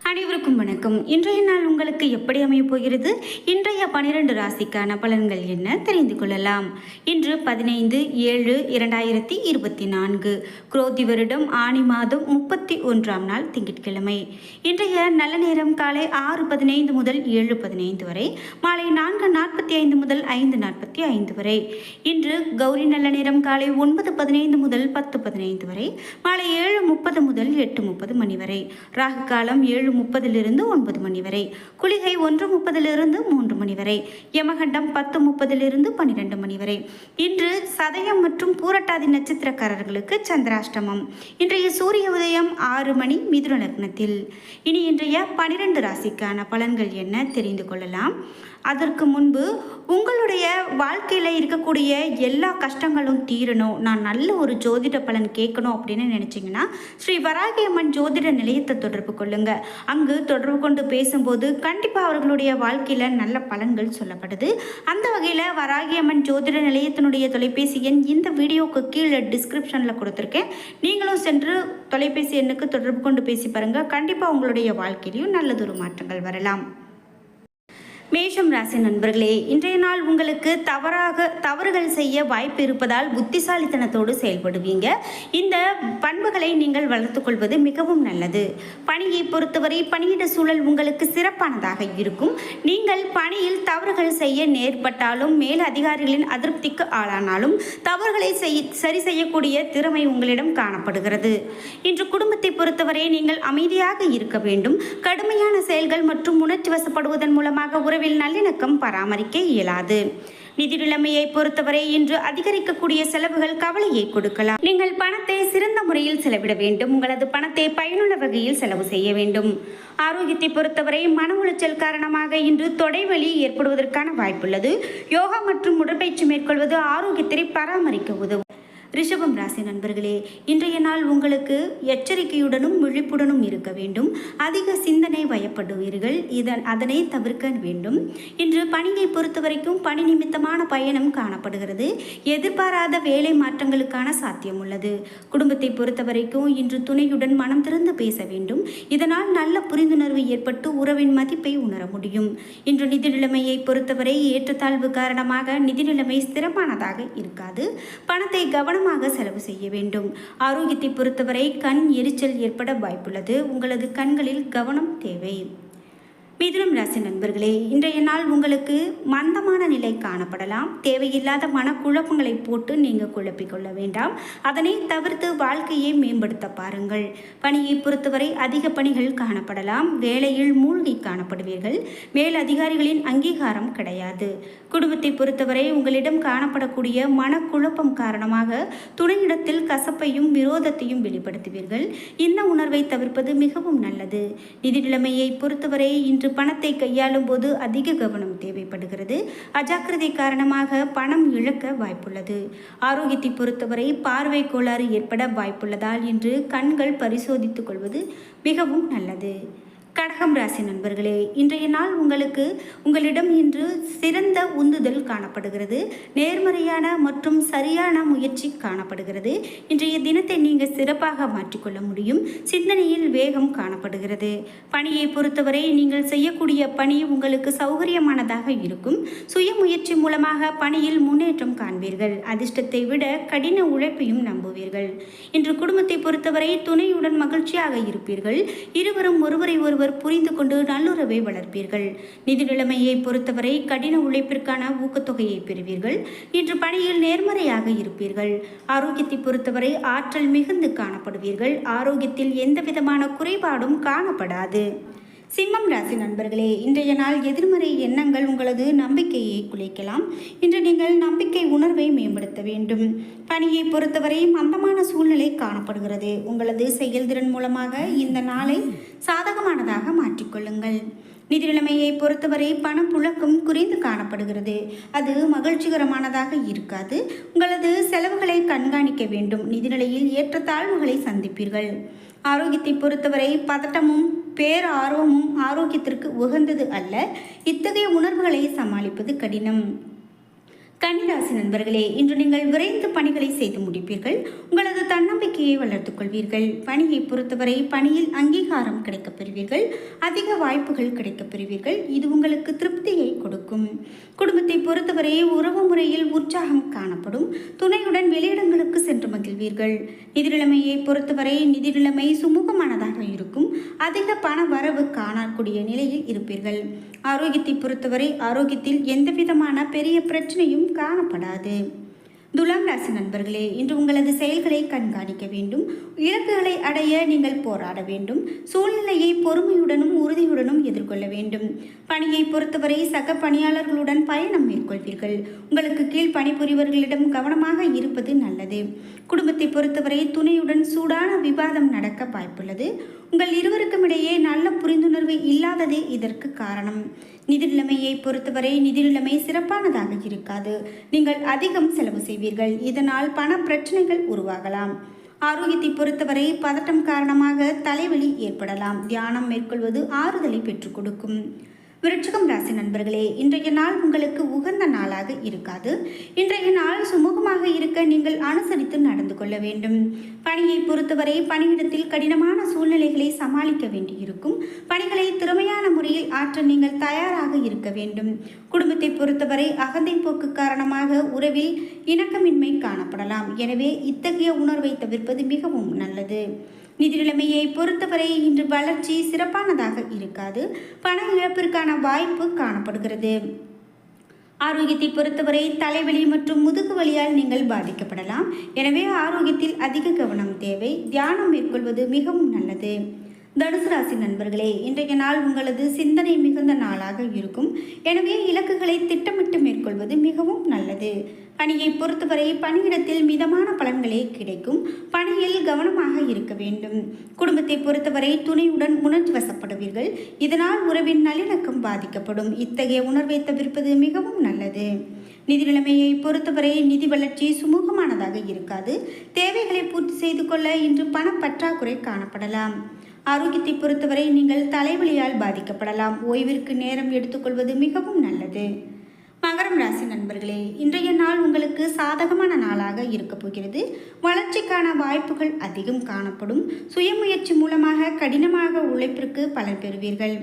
அனைவருக்கும் வணக்கம். இன்றைய நாள் உங்களுக்கு எப்படி அமையப் போகிறது? இன்றைய 12 ராசிக்கான பலன்கள் என்ன தெரிந்து கொள்ளலாம். இன்று 15/7/2024 குரோதி வருடம் ஆனி மாதம் 31ஆம் நாள் திங்கட்கிழமை. இன்றைய நல்ல நேரம் காலை 6:15 முதல் 7:15 வரை, மாலை 4:45 முதல் 5:45 வரை. இன்று கௌரி நல்ல நேரம் காலை 9:15 முதல் 10:15 வரை, மாலை 7:30 முதல் 8:30 மணி வரை. ராகு காலம் 7:30 9 மணி வரை. குளிகை 1:30 3 மணி வரை. யமகண்டம் 10:30 12 மணி வரை. இன்று சதயம் மற்றும் பூரட்டாதி நட்சத்திரக்காரர்களுக்கு சந்திராஷ்டமம். இன்றைய சூரிய உதயம் 6 மணி மிதுன லக்னத்தில். இனி இன்றைய 12 ராசிக்கான பலன்கள் என்ன தெரிந்து கொள்ளலாம். அதற்கு முன்பு உங்களுடைய வாழ்க்கையில் இருக்கக்கூடிய எல்லா கஷ்டங்களும் தீரணும், நான் நல்ல ஒரு ஜோதிட பலன் கேட்கணும் அப்படின்னு நினச்சிங்கன்னா ஸ்ரீ வராகி அம்மன் ஜோதிட நிலையத்தை தொடர்பு கொள்ளுங்க. அங்கு தொடர்பு கொண்டு பேசும்போது கண்டிப்பாக அவர்களுடைய வாழ்க்கையில் நல்ல பலன்கள் சொல்லப்படுது. அந்த வகையில் வராகி அம்மன் ஜோதிட நிலையத்தினுடைய தொலைபேசி எண் இந்த வீடியோவுக்கு கீழே டிஸ்கிரிப்ஷனில் கொடுத்துருக்கேன். நீங்களும் சென்று தொலைபேசி எண்ணுக்கு தொடர்பு கொண்டு பேசி பாருங்கள். கண்டிப்பாக உங்களுடைய வாழ்க்கையிலையும் நல்லதொரு மாற்றங்கள் வரலாம். மேஷம் ராசி நண்பர்களே, இன்றைய நாள் உங்களுக்கு தவறுகள் செய்ய வாய்ப்பு இருப்பதால் புத்திசாலித்தனத்தோடு செயல்படுவீங்க. இந்த பண்புகளை நீங்கள் வளர்த்து கொள்வது மிகவும் நல்லது. பணியை பொறுத்தவரை பணியிட சூழல் உங்களுக்கு சிறப்பானதாக இருக்கும். நீங்கள் பணியில் தவறுகள் செய்ய நேர்பட்டாலும் மேல் அதிகாரிகளின் அதிருப்திக்கு ஆளானாலும் தவறுகளை சரி செய்யக்கூடிய திறமை உங்களிடம் காணப்படுகிறது. இன்று குடும்பத்தை பொறுத்தவரை நீங்கள் அமைதியாக இருக்க வேண்டும். கடுமையான செயல்கள் மற்றும் உணர்ச்சி வசப்படுவதன் மூலமாக உறவில் நல்லிணக்கம் பராமரிக்க இயலாது. நிதி நிலைமையை பொறுத்தவரை இன்று அதிகரிக்கக்கூடிய செலவுகள் கவலையை கொடுக்கலாம். நீங்கள் பணத்தை சிறந்த முறையில் செலவிட வேண்டும். உங்களது பணத்தை பயனுள்ள வகையில் செலவு செய்ய வேண்டும். ஆரோக்கியத்தை பொறுத்தவரை மன உளைச்சல் காரணமாக இன்று தொடைவலி ஏற்படுவதற்கான வாய்ப்புள்ளது. யோகா மற்றும் உடற்பயிற்சி மேற்கொள்வது ஆரோக்கியத்தை பராமரிக்க உதவும். ரிஷபம் ராசி நண்பர்களே, இன்றைய நாள் உங்களுக்கு எச்சரிக்கையுடனும் விழிப்புடனும் இருக்க வேண்டும். அதிக சிந்தனை வயப்படுவீர்கள். அதனை தவிர்க்க வேண்டும். இன்று பணியை பொறுத்த வரைக்கும் பணி நிமித்தமான பயணம் காணப்படுகிறது. எதிர்பாராத வேலை மாற்றங்களுக்கான சாத்தியம் உள்ளது. குடும்பத்தை பொறுத்த வரைக்கும் இன்று துணையுடன் மனம் திறந்து பேச வேண்டும். இதனால் நல்ல புரிந்துணர்வு ஏற்பட்டு உறவின் மதிப்பை உணர முடியும். இன்று நிதி நிலைமையை பொறுத்தவரை ஏற்றத்தாழ்வு காரணமாக நிதி நிலைமை ஸ்திரமானதாக இருக்காது. பணத்தை கவனமாக செலவு செய்ய வேண்டும். ஆரோக்கியத்தை பொறுத்தவரை கண் எரிச்சல் ஏற்பட வாய்ப்புள்ளது. உங்களது கண்களில் கவனம் தேவை. மிதுனம் ராசி நண்பர்களே, இன்றைய நாள் உங்களுக்கு மந்தமான நிலை காணப்படலாம். தேவையில்லாத மனக்குழப்பங்களை போட்டு நீங்கள் குழப்பிக்கொள்ள வேண்டாம். அதனை தவிர்த்து வாழ்க்கையை மேம்படுத்த பாருங்கள். பணியை பொறுத்தவரை அதிக பணிகள் காணப்படலாம். வேலையில் மூழ்கி காணப்படுவீர்கள். மேல் அதிகாரிகளின் அங்கீகாரம் கிடையாது. குடும்பத்தை பொறுத்தவரை உங்களிடம் காணப்படக்கூடிய மனக்குழப்பம் காரணமாக துணையிடத்தில் கசப்பையும் விரோதத்தையும் வெளிப்படுத்துவீர்கள். இந்த உணர்வை தவிர்ப்பது மிகவும் நல்லது. நிதி நிலைமையை பொறுத்தவரை இன்று பணத்தை கையாளும் போது அதிக கவனம் தேவைப்படுகிறது. அஜாக்கிரதை காரணமாக பணம் இழக்க வாய்ப்புள்ளது. ஆரோக்கியத்தை பொறுத்தவரை பார்வை கோளாறு ஏற்பட வாய்ப்புள்ளதால் இன்று கண்கள் பரிசோதித்துக் கொள்வது மிகவும் நல்லது. கடகம் ராசி நண்பர்களே, இன்றைய நாள் உங்களிடம் இன்று சிறந்த உந்துதல் காணப்படுகிறது. நேர்மறையான மற்றும் சரியான முயற்சி காணப்படுகிறது. இன்றைய தினத்தை நீங்கள் சிறப்பாக மாற்றிக்கொள்ள முடியும். சிந்தனையில் வேகம் காணப்படுகிறது. பணியை பொறுத்தவரை நீங்கள் செய்யக்கூடிய பணி உங்களுக்கு சௌகரியமானதாக இருக்கும். சுய முயற்சி மூலமாக பணியில் முன்னேற்றம் காண்பீர்கள். அதிர்ஷ்டத்தை விட கடின உழைப்பையும் நம்புவீர்கள். இன்று குடும்பத்தை பொறுத்தவரை துணையுடன் மகிழ்ச்சியாக இருப்பீர்கள். இருவரும் ஒருவரை ஒருவர் புரிந்து கொண்டு நல்லுறவை வளர்ப்பீர்கள். நிதி நிலைமையை பொறுத்தவரை கடின உழைப்பிற்கான ஊக்கத்தொகையை பெறுவீர்கள். இன்று பணியில் நேர்மறையாக இருப்பீர்கள். ஆரோக்கியத்தை பொறுத்தவரை ஆற்றல் மிகுந்து காணப்படுவீர்கள். ஆரோக்கியத்தில் எந்த விதமான குறைபாடும் காணப்படாது. சிம்மம் ராசி நண்பர்களே, இன்றைய நாள் எதிர்மறை எண்ணங்கள் உங்களது நம்பிக்கையை குலைக்கலாம். இன்று நீங்கள் நம்பிக்கை உணர்வை மேம்படுத்த வேண்டும். பணியை பொறுத்தவரை மந்தமான சூழ்நிலை காணப்படுகிறது. உங்களது செயல்திறன் மூலமாக இந்த நாளை சாதகமானதாக மாற்றிக்கொள்ளுங்கள். நிதி நிலைமையை பொறுத்தவரை பணப்புழக்கம் குறைந்து காணப்படுகிறது. அது மகிழ்ச்சிகரமானதாக இருக்காது. உங்களது செலவுகளை கண்காணிக்க வேண்டும். நிதிநிலையில் ஏற்றத்தாழ்வுகளை சந்திப்பீர்கள். ஆரோக்கியத்தை பொறுத்தவரை பதட்டமும் பேரார்வமும் ஆரோக்கியத்திற்கு உகந்தது அல்ல. இத்தகைய உணர்வுகளை சமாளிப்பது கடினம். கன்னிராசி நண்பர்களே, இன்று நீங்கள் விரைந்து பணிகளை செய்து முடிப்பீர்கள். உங்களது தன்னம்பிக்கையை வளர்த்துக் கொள்வீர்கள். பணியை பொறுத்தவரை பணியில் அங்கீகாரம் கிடைக்கப் பெறுவீர்கள். அதிக வாய்ப்புகள் கிடைக்கப் பெறுவீர்கள். இது உங்களுக்கு திருப்தியை கொடுக்கும். குடும்பத்தை பொறுத்தவரை உறவு முறையில் உற்சாகம் காணப்படும். துணையுடன் வெளியிடங்களுக்கு சென்று மகிழ்வீர்கள். நிதி நிலைமையை பொறுத்தவரை நிதி நிலைமை சுமூகமானதாக இருக்கும். அதிக பண வரவு காணக்கூடிய நிலையில் இருப்பீர்கள். ஆரோக்கியத்தை பொறுத்தவரை ஆரோக்கியத்தில் எந்தவிதமான பெரிய பிரச்சனையும் காணப்படாது. துலாம் ராசி நண்பர்களே, இன்று உங்களது செயல்களை கண்காணிக்க வேண்டும். இலக்குகளை அடைய நீங்கள் போராட வேண்டும். சூழ்நிலையை பொறுமையுடனும் உறுதியுடனும் எதிர்கொள்ள வேண்டும். பணியை பொறுத்தவரை சக பணியாளர்களுடன் பயணம் மேற்கொள்வீர்கள். உங்களுக்கு கீழ் பணிபுரிவர்களிடம் கவனமாக இருப்பது நல்லது. குடும்பத்தை பொறுத்தவரை துணையுடன் சூடான விவாதம் நடக்க வாய்ப்புள்ளது. உங்கள் இருவருக்கும் இடையே நல்ல புரிந்துணர்வு இல்லாததே இதற்கு காரணம். நிதி நிலைமையை பொறுத்தவரை நிதி நிலைமை சிறப்பானதாக இருக்காது. நீங்கள் அதிகம் செலவு செய்வீர்கள். இதனால் பண பிரச்சனைகள் உருவாகலாம். ஆரோக்கியத்தை பொறுத்தவரை பதட்டம் காரணமாக தலைவலி ஏற்படலாம். தியானம் மேற்கொள்வது ஆறுதலை பெற்றுக் கொடுக்கும். விருச்சிகம் ராசி நண்பர்களே, இன்றைய நாள் உங்களுக்கு உகந்த நாளாக இருக்காது. இன்றைய நாள் சுமூகமாக இருக்க நீங்கள் அனுசரித்து நடந்து கொள்ள வேண்டும். பணியை பொறுத்தவரை பணியிடத்தில் கடினமான சூழ்நிலைகளை சமாளிக்க வேண்டியிருக்கும். பணிகளை திறமையான முறையில் ஆற்ற நீங்கள் தயாராக இருக்க வேண்டும். குடும்பத்தை பொறுத்தவரை அகந்தை போக்கு காரணமாக உறவில் இணக்கமின்மை காணப்படலாம். எனவே இத்தகைய உணர்வை தவிர்ப்பது மிகவும் நல்லது. நிதி நிலைமையை பொறுத்தவரை இன்று வளர்ச்சி சிறப்பானதாக இருக்காது. பண இழப்பிற்கான வாய்ப்பு காணப்படுகிறது. ஆரோக்கியத்தை பொறுத்தவரை தலைவலி மற்றும் முதுகு வலியால் நீங்கள் பாதிக்கப்படலாம். எனவே ஆரோக்கியத்தில் அதிக கவனம் தேவை. தியானம் மேற்கொள்வது மிகவும் நல்லது. தனுசு ராசி நண்பர்களே, இன்றைய நாள் உங்களது சிந்தனை மிகுந்த நாளாக இருக்கும். எனவே இலக்குகளை திட்டமிட்டு மேற்கொள்வது மிகவும் நல்லது. பணியை பொறுத்தவரை பணியிடத்தில் மிதமான பலன்களே கிடைக்கும். பணியில் கவனமாக இருக்க வேண்டும். குடும்பத்தை பொறுத்தவரை துணையுடன் உணர்ச்சி வசப்படுவீர்கள். இதனால் உறவின் நல்லிணக்கம் பாதிக்கப்படும். இத்தகைய உணர்வை தவிர்ப்பது மிகவும் நல்லது. நிதி நிலைமையை பொறுத்தவரை நிதி வளர்ச்சி சுமூகமானதாக இருக்காது. தேவைகளை பூர்த்தி செய்து கொள்ள இன்று பண பற்றாக்குறை காணப்படலாம். ஆரோக்கியத்தை பொறுத்தவரை நீங்கள் தலைவலியால் பாதிக்கப்படலாம். ஓய்விற்கு நேரம் எடுத்துக்கொள்வது மிகவும் நல்லது. மகரம் ராசி நண்பர்களே, இன்றைய நாள் உங்களுக்கு சாதகமான நாளாக இருக்க போகிறது. வளர்ச்சிக்கான வாய்ப்புகள் அதிகம் காணப்படும். சுயமுயற்சி மூலமாக கடினமாக உழைப்பிற்கு பலன் பெறுவீர்கள்.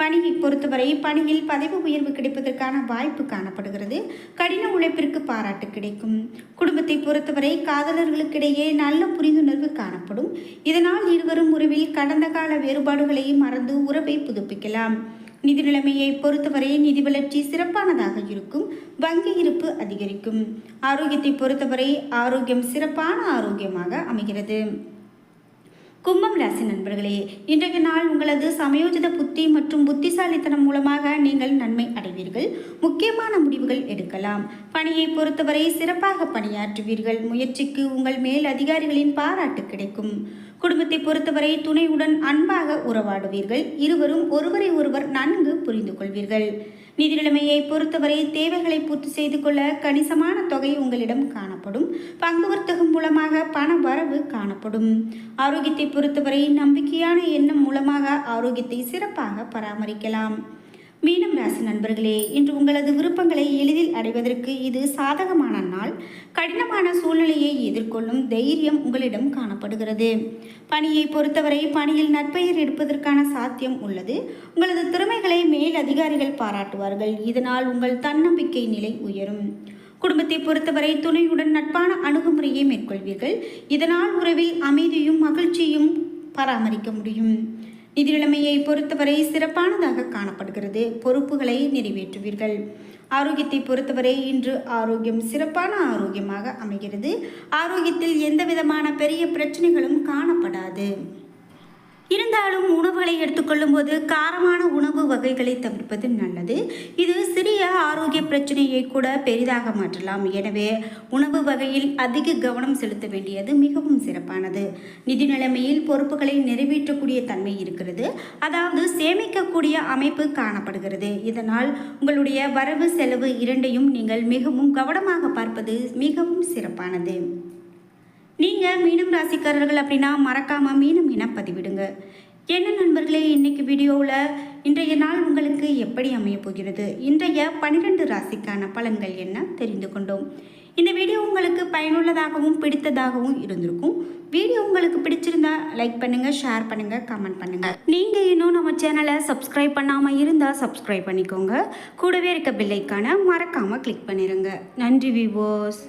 பணியை பொறுத்தவரை பணியில் பதவி உயர்வு கிடைப்பதற்கான வாய்ப்பு காணப்படுகிறது. கடின உழைப்பிற்கு பாராட்டு கிடைக்கும். குடும்பத்தை பொறுத்தவரை காதலர்களுக்கிடையே நல்ல புரிந்துணர்வு காணப்படும். இதனால் இருவரும் உறவில் கடந்த கால வேறுபாடுகளை மறந்து உறவை புதுப்பிக்கலாம். நிதி நிலைமையை பொறுத்தவரை நிதி வளர்ச்சி சிறப்பானதாக இருக்கும். வங்கி இருப்பு அதிகரிக்கும். ஆரோக்கியத்தை பொறுத்தவரை ஆரோக்கியம் சிறப்பான ஆரோக்கியமாக அமைகிறது. கும்பம் ராசி நண்பர்களே, இன்றைய நாள் உங்களது சமயோஜித புத்தி மற்றும் புத்திசாலித்தனம் மூலமாக நீங்கள் நன்மை அடைவீர்கள். முக்கியமான முடிவுகள் எடுக்கலாம். பணியை பொறுத்தவரை சிறப்பாக பணியாற்றுவீர்கள். முயற்சிக்கு உங்கள் மேல் அதிகாரிகளின் பாராட்டு கிடைக்கும். குடும்பத்தை பொறுத்தவரை துணையுடன் அன்பாக உறவாடுவீர்கள். இருவரும் ஒருவரை ஒருவர் நன்கு புரிந்து கொள்வீர்கள். நிதி நிலைமையை பொறுத்தவரை தேவைகளை பூர்த்தி செய்து கொள்ள கணிசமான தொகை உங்களிடம் காணப்படும். பங்கு வர்த்தகம் மூலமாக பண வரவு காணப்படும். ஆரோக்கியத்தை பொறுத்தவரை நம்பிக்கையான எண்ணம் மூலமாக ஆரோக்கியத்தை சிறப்பாக பராமரிக்கலாம். மீனம் ராசி நண்பர்களே, இன்று உங்களது விருப்பங்களை எளிதில் அடைவதற்கு இது சாதகமான நாள். கடினமான சூழ்நிலையை எதிர்கொள்ளும் தைரியம் உங்களிடம் காணப்படுகிறது. பணியை பொறுத்தவரை பணியில் நற்பெயர் எடுப்பதற்கான சாத்தியம் உள்ளது. உங்களது திறமைகளை மேல் அதிகாரிகள் பாராட்டுவார்கள். இதனால் உங்கள் தன்னம்பிக்கை நிலை உயரும். குடும்பத்தை பொறுத்தவரை துணையுடன் நட்பான அணுகுமுறையை மேற்கொள்வீர்கள். இதனால் உறவில் அமைதியும் மகிழ்ச்சியும் பராமரிக்க முடியும். நிதி நிலைமையை பொறுத்தவரை சிறப்பானதாக காணப்படுகிறது. பொறுப்புகளை நிறைவேற்றுவீர்கள். ஆரோக்கியத்தை பொறுத்தவரை இன்று ஆரோக்கியம் சிறப்பான ஆரோக்கியமாக அமைகிறது. ஆரோக்கியத்தில் எந்தவிதமான பெரிய பிரச்சனைகளும் காணப்படாது. இருந்தாலும் உணவுகளை எடுத்துக்கொள்ளும் போது காரமான உணவு வகைகளை தவிர்ப்பது நல்லது. இது சிறிய ஆரோக்கிய பிரச்சனையை கூட பெரிதாக மாற்றலாம். எனவே உணவு வகையில் அதிக கவனம் செலுத்த வேண்டியது மிகவும் சிறப்பானது. நிதி நிலைமையில் பொறுப்புகளை நிறைவேற்றக்கூடிய தன்மை இருக்கிறது. அதாவது சேமிக்கக்கூடிய அமைப்பு காணப்படுகிறது. இதனால் உங்களுடைய வரவு செலவு இரண்டையும் நீங்கள் மிகவும் கவனமாக பார்ப்பது மிகவும் சிறப்பானது. நீங்கள் மீனம் ராசிக்காரர்கள் அப்படின்னா மறக்காமல் மீனம் என பதிவிடுங்க. என்ன நண்பர்களே, இன்னைக்கு வீடியோவில் இன்றைய நாள் உங்களுக்கு எப்படி அமையப் போகிறது, இன்றைய 12 ராசிக்கான பலன்கள் என்ன தெரிந்து கொண்டோம். இந்த வீடியோ உங்களுக்கு பயனுள்ளதாகவும் பிடித்ததாகவும் இருந்திருக்கும். வீடியோ உங்களுக்கு பிடிச்சிருந்தா லைக் பண்ணுங்கள், ஷேர் பண்ணுங்கள், கமெண்ட் பண்ணுங்கள். நீங்கள் இன்னும் நம்ம சேனலை சப்ஸ்கிரைப் பண்ணாமல் இருந்தால் சப்ஸ்கிரைப் பண்ணிக்கோங்க. கூடவே இருக்க பெல் ஐக்கானை மறக்காமல் கிளிக் பண்ணிடுங்க. நன்றி வியூவர்ஸ்.